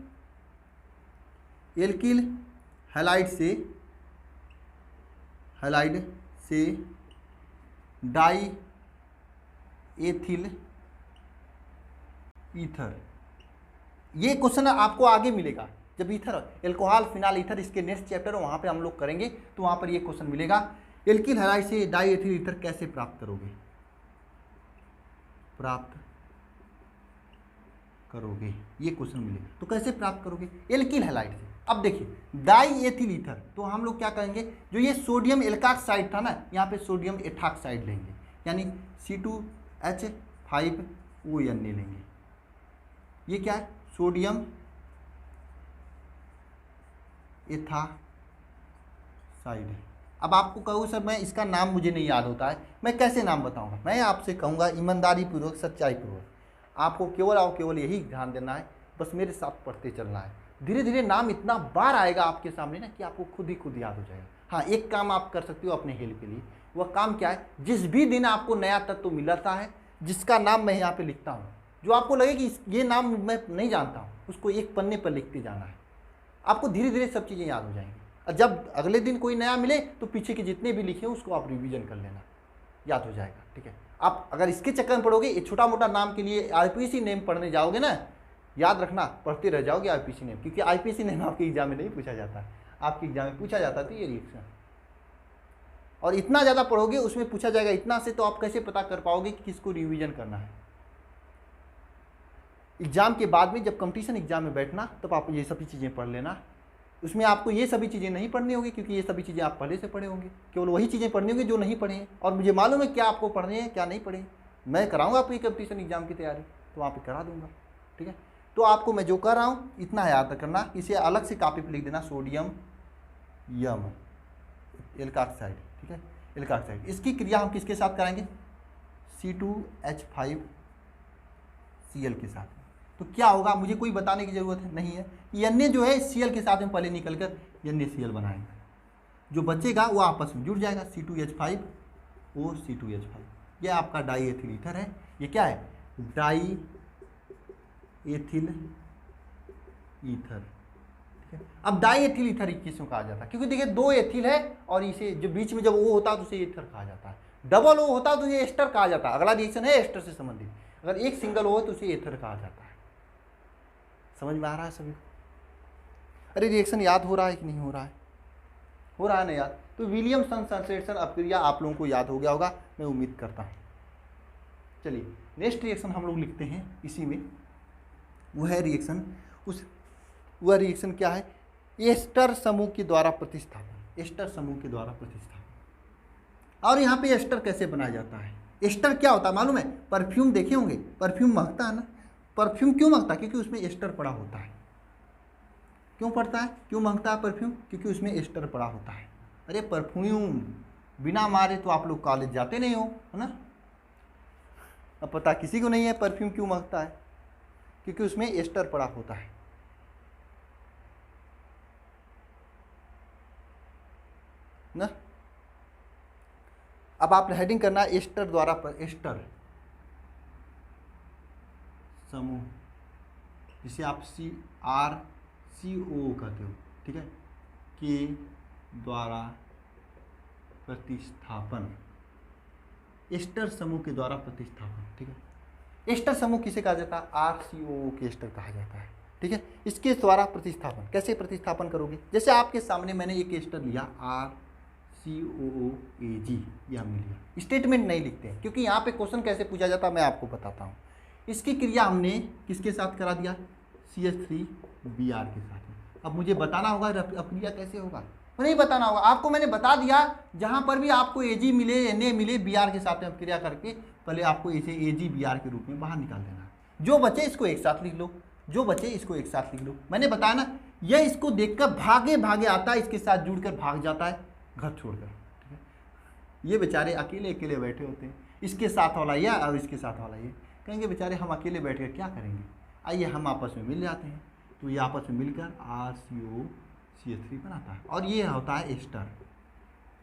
हैलाइड से डाई एथिल ईथर, ये क्वेश्चन आपको आगे मिलेगा जब ईथर, एल्कोहल, फिनाल, ईथर, इसके नेक्स्ट चैप्टर वहाँ पे हम लोग करेंगे, तो वहाँ पर ये क्वेश्चन मिलेगा, एल्किल हैलाइड से डाई एथिल ईथर कैसे प्राप्त करोगे, ये क्वेश्चन मिलेगा। तो कैसे प्राप्त करोगे एल्किल हैलाइड से? अब देखिए डाई एथिल ईथर, तो हम लोग क्या करेंगे, जो ये सोडियम एल्काक्साइड था ना, यहाँ पे सोडियम एथाक्साइड लेंगे, यानी C2H5ON लेंगे। ये क्या है? सोडियम एथाक्साइड है। अब आपको कहूँ सर मैं इसका नाम मुझे नहीं याद होता है, मैं कैसे नाम बताऊंगा? मैं आपसे कहूँगा ईमानदारी पूर्वक, सच्चाई पूर्वक, आपको केवल और केवल यही ध्यान देना है, बस मेरे साथ पढ़ते चलना है। धीरे धीरे नाम इतना बार आएगा आपके सामने ना कि आपको खुद याद हो जाएगा। हाँ, एक काम आप कर सकते हो अपने हेल्प के लिए, वह काम क्या है, जिस भी दिन आपको नया तत्व मिलता है, जिसका नाम मैं यहाँ पे लिखता हूँ, जो आपको लगे कि ये नाम मैं नहीं जानता हूँ, उसको एक पन्ने पर लिखते जाना है। आपको धीरे धीरे सब चीज़ें याद हो जाएंगी, और जब अगले दिन कोई नया मिले तो पीछे के जितने भी लिखे उसको आप रिवीजन कर लेना, याद हो जाएगा। ठीक है, आप अगर इसके चक्कर में पढ़ोगे, ये छोटा मोटा नाम के लिए IPC नेम पढ़ने जाओगे ना, याद रखना, पढ़ते रह जाओगे IPC नेम, क्योंकि IPC नेम आपके एग्जाम में नहीं पूछा जाता, आपके एग्जाम में पूछा जाता तो ये रिएक्शन। और इतना ज़्यादा पढ़ोगे उसमें पूछा जाएगा इतना से, तो आप कैसे पता कर पाओगे कि किसको रिवीजन करना है। एग्जाम के बाद में जब कंपटीशन एग्जाम में बैठना, तब आप ये सभी चीज़ें पढ़ लेना। उसमें आपको ये सभी चीज़ें नहीं पढ़नी होगी, क्योंकि ये सभी चीज़ें आप पहले से पढ़े होंगे, केवल वही चीज़ें पढ़नी होंगी जो नहीं पढ़े हैं। और मुझे मालूम है क्या आपको पढ़ने हैं क्या नहीं पढ़े। मैं कराऊंगा आपकी कंपटीशन एग्जाम की तैयारी, तो वहाँ पे करा दूंगा। ठीक है, तो आपको मैं जो कर रहा हूँ इतना याद करना, इसे अलग से कॉपी पर लिख देना, सोडियम यम एल्काक्साइड। ठीक है, एल्काक्साइड, इसकी क्रिया हम किसके साथ कराएंगे, C2H5Cl के साथ। तो क्या होगा, मुझे कोई बताने की जरूरत नहीं है, Na जो है Cl के साथ में पहले निकल कर NaCl बनाएंगे, जो बचेगा वो आपस में जुड़ जाएगा, C2H5O C2H5। यह आपका डाई एथिल ईथर है। ये क्या है, डाई एथिल ईथर। ठीक है, अब डाई एथिल ईथर किसको कहा जाता है, क्योंकि देखिए 2 एथिल है और इसे जो बीच में जब O होता है तो उसे ईथर कहा जाता है, डबल O होता है तो उसे एस्टर कहा जाता है। अगला रिएक्शन है एस्टर से संबंधित, अगर एक सिंगल O हो तो उसे ईथर कहा जाता है। समझ में आ रहा है सभी को? अरे रिएक्शन याद हो रहा है कि नहीं हो रहा है? हो रहा है ना याद? तो विलियमसन संश्लेषण अपक्रिया आप लोगों को याद हो गया होगा, मैं उम्मीद करता हूँ। चलिए नेक्स्ट रिएक्शन हम लोग लिखते हैं इसी में, वह है रिएक्शन, वह रिएक्शन क्या है, एस्टर समूह के द्वारा प्रतिस्थापन। एस्टर समूह के द्वारा प्रतिस्थापन। और यहाँ पे एस्टर कैसे बनाया जाता है? एस्टर क्या होता है मालूम है? परफ्यूम देखे होंगे, परफ्यूम महकता है ना, परफ्यूम क्यों महकता है? क्योंकि उसमें एस्टर पड़ा होता है। क्यों पड़ता है, क्यों महकता है परफ्यूम? क्योंकि उसमें एस्टर पड़ा होता है। अरे परफ्यूम बिना मारे तो आप लोग कॉलेज जाते नहीं हो, है ना? अब पता किसी को नहीं है परफ्यूम क्यों महकता है, क्योंकि उसमें एस्टर पड़ा होता है ना। अब आप हेडिंग करना एस्टर द्वारा एस्टर समूह, जिसे आप CrCO कहते हो। ठीक है, के द्वारा प्रतिस्थापन, एस्टर समूह के द्वारा प्रतिस्थापन। ठीक है, एस्टर समूह किसे कहा जाता है? RCOO के एस्टर कहा जाता है। ठीक है। इसके द्वारा प्रतिस्थापन कैसे प्रतिस्थापन करोगे, जैसे आपके सामने मैंने एक एस्टर लिया RCOOAG, ये हमने लिया। स्टेटमेंट नहीं लिखते हैं क्योंकि यहाँ पे क्वेश्चन कैसे पूछा जाता है मैं आपको बताता हूँ। इसकी क्रिया हमने किसके साथ करा दिया, CH3Br के साथ में। अब मुझे बताना होगा क्रिया कैसे होगा, नहीं बताना होगा आपको, मैंने बता दिया। जहाँ पर भी आपको AG मिले Na मिले Br के साथ में क्रिया करके पहले आपको इसे AgBr के रूप में बाहर निकाल देना है। जो बचे इसको एक साथ लिख लो, जो बचे इसको एक साथ लिख लो। मैंने बताया ना, यह इसको देखकर भागे भागे आता है, इसके साथ जुड़कर भाग जाता है घर छोड़कर। ठीक है, ये बेचारे अकेले अकेले बैठे होते हैं, इसके साथ वाला ये और इसके साथ वाला ये, कहेंगे बेचारे हम अकेले बैठ कर क्या करेंगे, आइए हम आपस में मिल जाते हैं। तो ये आपस में मिलकर RCOCH3 बनाता है और ये होता है एस्टर।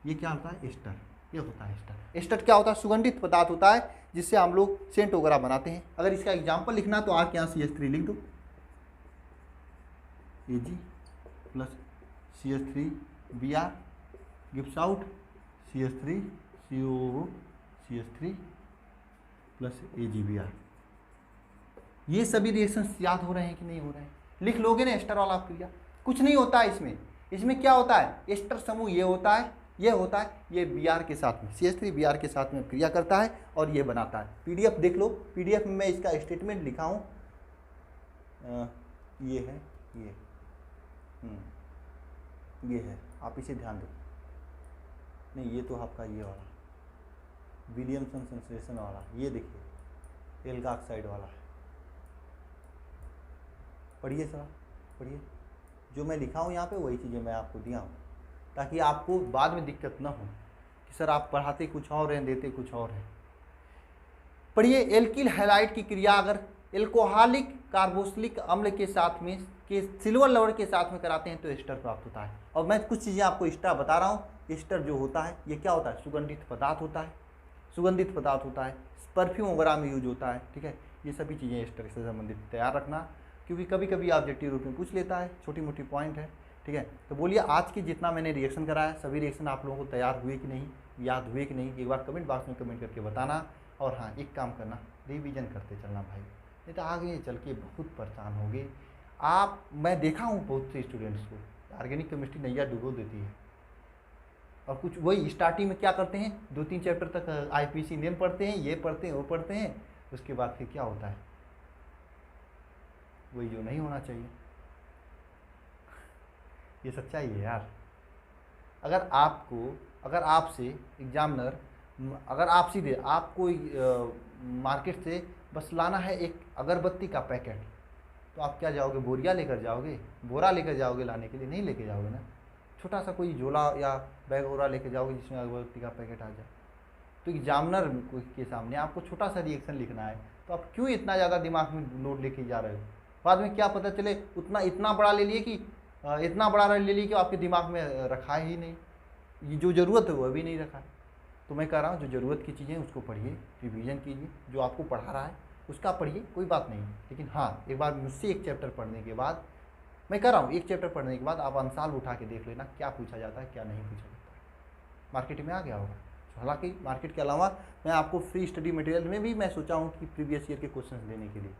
ये क्या होता है, एस्टर। ये होता है एस्टर। एस्टर क्या होता है, सुगंधित पदार्थ होता है जिससे हम लोग सेंट वगैरह बनाते हैं। अगर इसका एग्जाम्पल लिखना तो आप यहाँ CH3 लिख दो, Ag plus CH3Br gives out CH3COOCH3 plus AgBr। ये सभी रिएक्शंस याद हो रहे हैं कि नहीं हो रहे हैं, लिख लोगे ना एस्टर वाला क्रिया। कुछ नहीं होता है इसमें, इसमें क्या होता है, एस्टर समूह ये होता है, ये होता है, ये Br के साथ में CH3Br के साथ में क्रिया करता है और ये बनाता है। PDF देख लो, PDF में मैं इसका स्टेटमेंट लिखा हूँ, ये है, ये है, आप इसे ध्यान दो। नहीं ये तो आपका ये वाला विलियमसन संश्लेषण वाला, ये देखिए एल्गा ऑक्साइड वाला है। पढ़िए सर, पढ़िए, जो मैं लिखा हूँ यहाँ पे वही चीज़ें मैं आपको दिया हूँ, ताकि आपको बाद में दिक्कत ना हो कि सर आप पढ़ाते कुछ और हैं देते कुछ और हैं। पढ़िए, एल्किल हैलाइड की क्रिया अगर एल्कोहलिक कार्बोक्सिलिक अम्ल के साथ में के सिल्वर लवण के साथ में कराते हैं तो एस्टर प्राप्त होता है। और मैं कुछ चीज़ें आपको एक्स्ट्रा बता रहा हूँ। एस्टर जो होता है ये क्या होता है, सुगंधित पदार्थ होता है, सुगंधित पदार्थ होता है, परफ्यूम वगैरह में यूज होता है। ठीक है, ये सभी चीज़ें एस्टर से संबंधित तैयार रखना, क्योंकि कभी कभी ऑब्जेक्टिव रूप में पूछ लेता है, छोटी मोटी पॉइंट है। ठीक है, तो बोलिए आज की जितना मैंने रिएक्शन कराया सभी रिएक्शन आप लोगों को तैयार हुए कि नहीं, याद हुए कि नहीं, एक बार कमेंट बॉक्स में कमेंट करके बताना। और हाँ, एक काम करना, रिवीजन करते चलना भाई, नहीं तो आगे चल के बहुत परेशान होंगे आप। मैं देखा हूँ बहुत से स्टूडेंट्स को ऑर्गेनिक केमिस्ट्री नैया डुबो देती है, और कुछ वही स्टार्टिंग में क्या करते हैं, 2-3 चैप्टर तक IPC नेम पढ़ते हैं, ये पढ़ते हैं वो पढ़ते हैं, उसके बाद फिर क्या होता है, वही जो नहीं होना चाहिए। ये सच्चाई है यार। अगर आपसे एग्जामिनर, अगर आप सीधे आपको मार्केट से बस लाना है एक अगरबत्ती का पैकेट, तो आप क्या जाओगे, बोरिया लेकर जाओगे, बोरा लेकर जाओगे लाने के लिए, नहीं लेके जाओगे ना। छोटा सा कोई झोला या बैग वोरा लेके जाओगे जिसमें अगरबत्ती का पैकेट आ जाए। तो एग्जामिनर के सामने आपको छोटा सा रिएक्शन लिखना है, तो आप क्यों इतना ज़्यादा दिमाग में लोड लेके जा रहे हो, बाद में क्या पता चले इतना बड़ा ले लिए कि इतना बड़ा ले लिए कि आपके दिमाग में रखा ही नहीं, ये जो ज़रूरत है वो अभी नहीं रखा है। तो मैं कह रहा हूँ जो ज़रूरत की चीज़ें उसको पढ़िए, रिवीजन कीजिए, जो आपको पढ़ा रहा है उसका पढ़िए, कोई बात नहीं। लेकिन हाँ, एक बार मुझसे एक चैप्टर पढ़ने के बाद, मैं कह रहा हूँ एक चैप्टर पढ़ने के बाद आप अंसाल उठा के देख लेना क्या पूछा जाता है क्या नहीं पूछा जाता है, मार्केट में आ गया होगा। हालांकि मार्केट के अलावा मैं आपको फ्री स्टडी मटेरियल में भी मैं सोचा हूँ कि प्रीवियस ईयर के क्वेश्चन देने के लिए,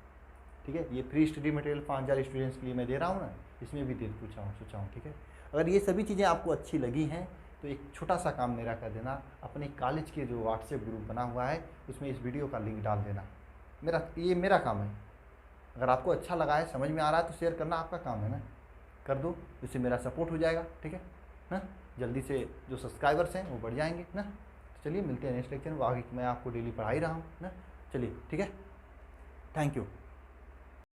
ठीक है, ये फ्री स्टडी मटेरियल 5000 स्टूडेंट्स के लिए मैं दे रहा हूँ ना, इसमें भी सोचा हूँ। ठीक है, अगर ये सभी चीज़ें आपको अच्छी लगी हैं तो एक छोटा सा काम मेरा कर देना, अपने कॉलेज के जो व्हाट्सएप ग्रुप बना हुआ है उसमें इस वीडियो का लिंक डाल देना। मेरा काम है। अगर आपको अच्छा लगा है, समझ में आ रहा है तो शेयर करना आपका काम है ना, कर दो, इससे मेरा सपोर्ट हो जाएगा। ठीक है ना, जल्दी से जो सब्सक्राइबर्स हैं वो बढ़ जाएंगे ना। चलिए मिलते हैं नेक्स्ट लेक्चर में, आगे मैं आपको डेली पढ़ा ही रहा हूँ ना। चलिए ठीक है, थैंक यू।